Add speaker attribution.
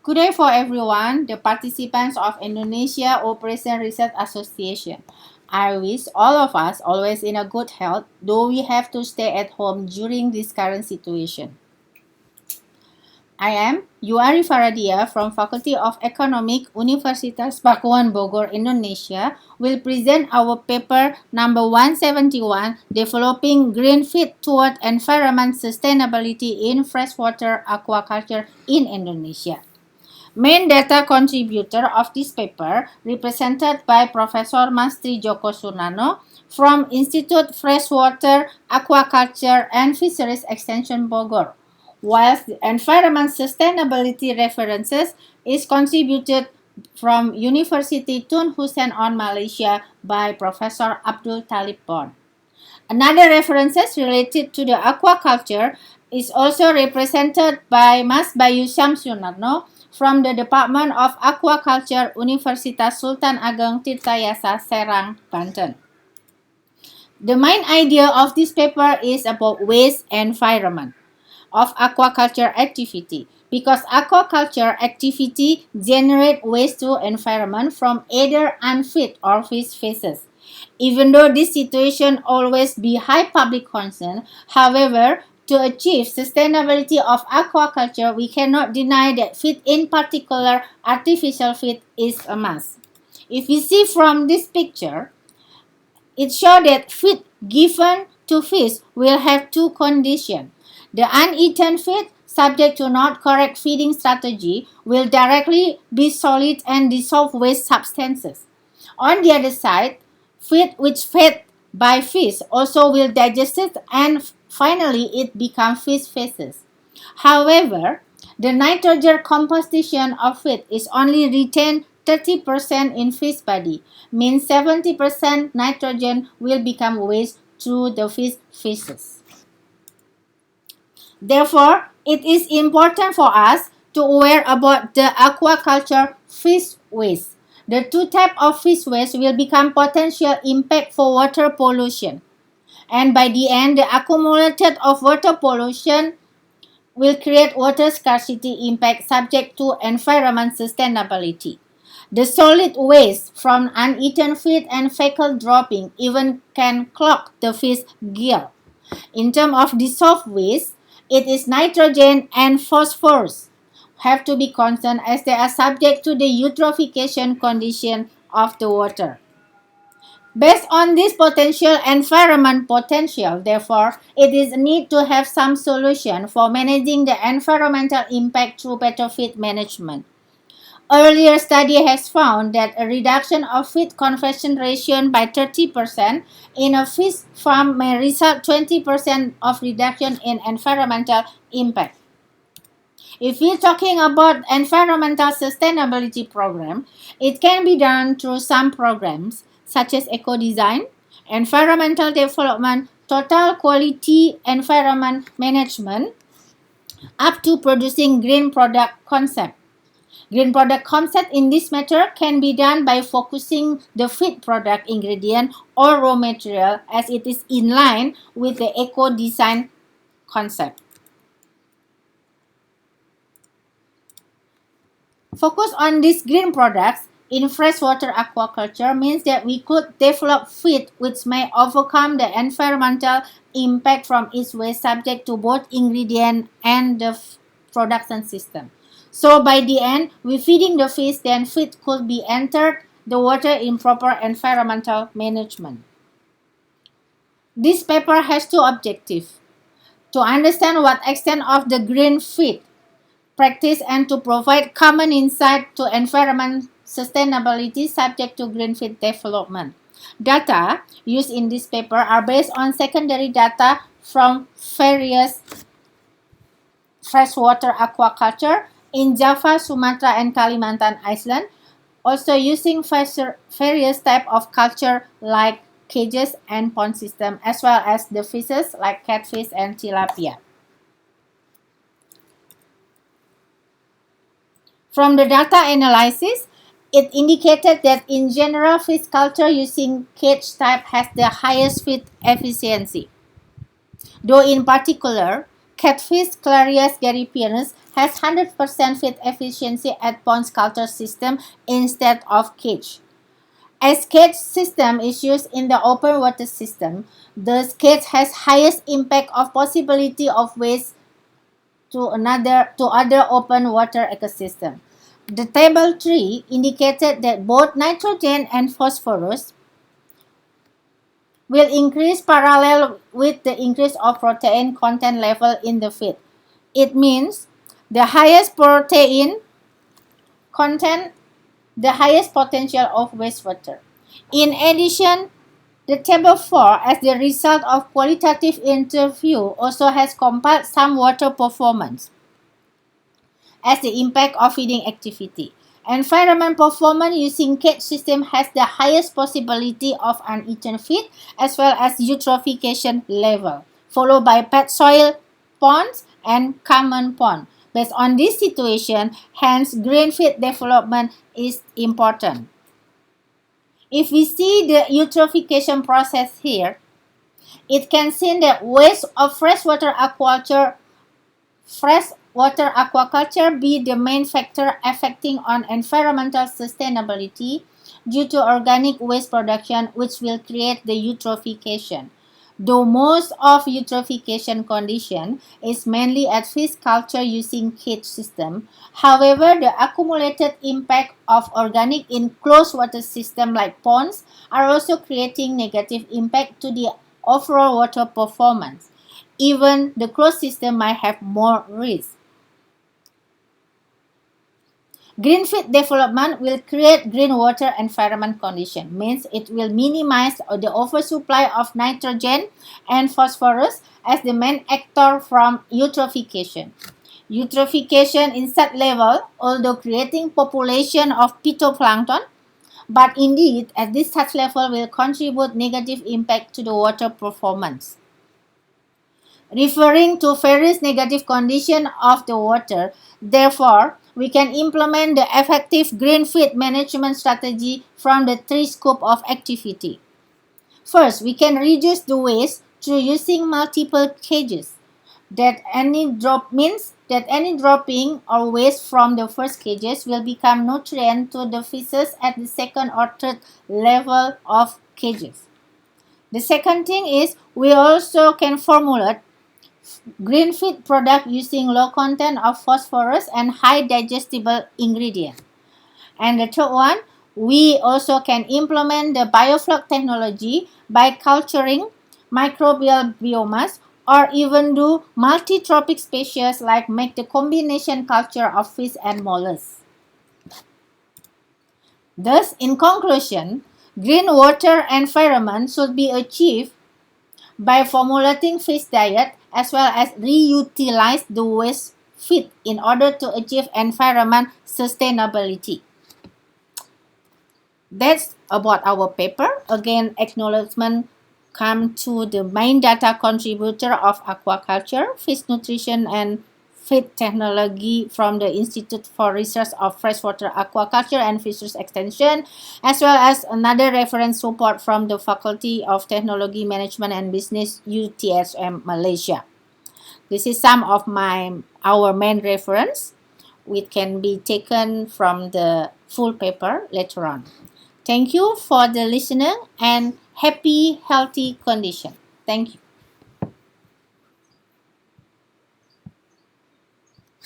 Speaker 1: Good day for everyone, the participants of Indonesia Operation Research Association. I wish all of us always in a good health, though we have to stay at home during this current situation. I am Yuari Faradia from Faculty of Economic, Universitas Pakuan Bogor, Indonesia, will present our paper number 171, Developing Green Feed Toward Environment Sustainability in Freshwater Aquaculture in Indonesia. Main data contributor of this paper represented by Professor Mastri Joko Sunano from Institute Freshwater Aquaculture and Fisheries Extension Bogor, whilst the environment sustainability references is contributed from University Tun Hussein on Malaysia by Professor Abdul Talib Bon. Another references related to the aquaculture is also represented by Mas Bayu Syamsunarno from the Department of Aquaculture, Universitas Sultan Ageng Tirtayasa, Serang, Banten. The main idea of this paper is about waste environment of aquaculture activity, because aquaculture activity generate waste to environment from either unfit or fish feces. Even though this situation always be high public concern, however, to achieve sustainability of aquaculture, we cannot deny that feed, in particular artificial feed, is a must. If we see from this picture, it shows that feed given to fish will have two conditions. The uneaten feed, subject to not correct feeding strategy, will directly be solid and dissolve waste substances. On the other side, feed which fed by fish also will digest it and finally it becomes fish feces. However, the nitrogen composition of feed is only retained 30% in fish body, means 70% nitrogen will become waste through the fish feces. Therefore, it is important for us to aware about the aquaculture fish waste. The two types of fish waste will become potential impact for water pollution. And by the end, the accumulated of water pollution will create water scarcity impact subject to environment sustainability. The solid waste from uneaten feed and fecal dropping even can clog the fish gill. In terms of dissolved waste, it is nitrogen and phosphorus have to be concerned as they are subject to the eutrophication condition of the water. Based on this potential environment potential, therefore, it is need to have some solution for managing the environmental impact through better feed management. Earlier study has found that a reduction of feed conversion ratio by 30% in a fish farm may result 20% of reduction in environmental impact. If we're talking about environmental sustainability program, it can be done through some programs such as eco-design, environmental development, total quality environment management, up to producing green product concept. Green product concept in this matter can be done by focusing the feed product ingredient or raw material as it is in line with the eco-design concept. Focus on these green products in freshwater aquaculture means that we could develop feed which may overcome the environmental impact from its waste subject to both ingredient and the production system. So by the end, we feeding the fish, then feed could be entered the water in proper environmental management. This paper has two objectives: to understand what extent of the green feed practice and to provide common insight to environment sustainability subject to green feed development. Data used in this paper are based on secondary data from various freshwater aquaculture in Java, Sumatra, and Kalimantan Island, also using various types of culture like cages and pond system, as well as the fishes like catfish and tilapia. From the data analysis, it indicated that in general, fish culture using cage type has the highest feed efficiency. Though in particular, catfish Clarias garipianus has 100% feed efficiency at pond culture system instead of cage. As cage system is used in the open water system, the cage has highest impact of possibility of waste to other open water ecosystem. The table 3 indicated that both nitrogen and phosphorus will increase parallel with the increase of protein content level in the feed. It means the highest protein content, the highest potential of wastewater. In addition, the table 4, as the result of qualitative interview, also has compiled some water performance as the impact of feeding activity. Environment performance using cage system has the highest possibility of uneaten feed as well as eutrophication level, followed by pet soil ponds and common pond. Based on this situation, hence green feed development is important. If we see the eutrophication process here, it can see that waste of freshwater aquaculture be the main factor affecting on environmental sustainability due to organic waste production, which will create the eutrophication. Though most of eutrophication condition is mainly at fish culture using cage system, however, the accumulated impact of organic in closed water system like ponds are also creating negative impact to the overall water performance. Even the closed system might have more risk. Green feed development will create green water environment condition, means it will minimize the oversupply of nitrogen and phosphorus as the main actor from eutrophication. Eutrophication in that level, although creating population of phytoplankton, but indeed at this such level will contribute negative impact to the water performance. Referring to various negative condition of the water, therefore, we can implement the effective green feed management strategy from the three scope of activity. First, we can reduce the waste through using multiple cages. That any dropping or waste from the first cages will become nutrient to the fishes at the second or third level of cages. The second thing is we also can formulate green feed product using low content of phosphorus and high digestible ingredient. And the third one, we also can implement the biofloc technology by culturing microbial biomass or even do multi-tropic species like make the combination culture of fish and mollusks. Thus, in conclusion, green water environment should be achieved by formulating fish diet as well as reutilize the waste feed in order to achieve environment sustainability. That's about our paper. Again, acknowledgement come to the main data contributor of aquaculture, fish nutrition and feed technology from the Institute for Research of Freshwater Aquaculture and Fisheries Extension, as well as another reference support from the Faculty of Technology Management and Business UTSM Malaysia. This is some of our main reference, which can be taken from the full paper later on. Thank you for the listening and happy, healthy condition. Thank you.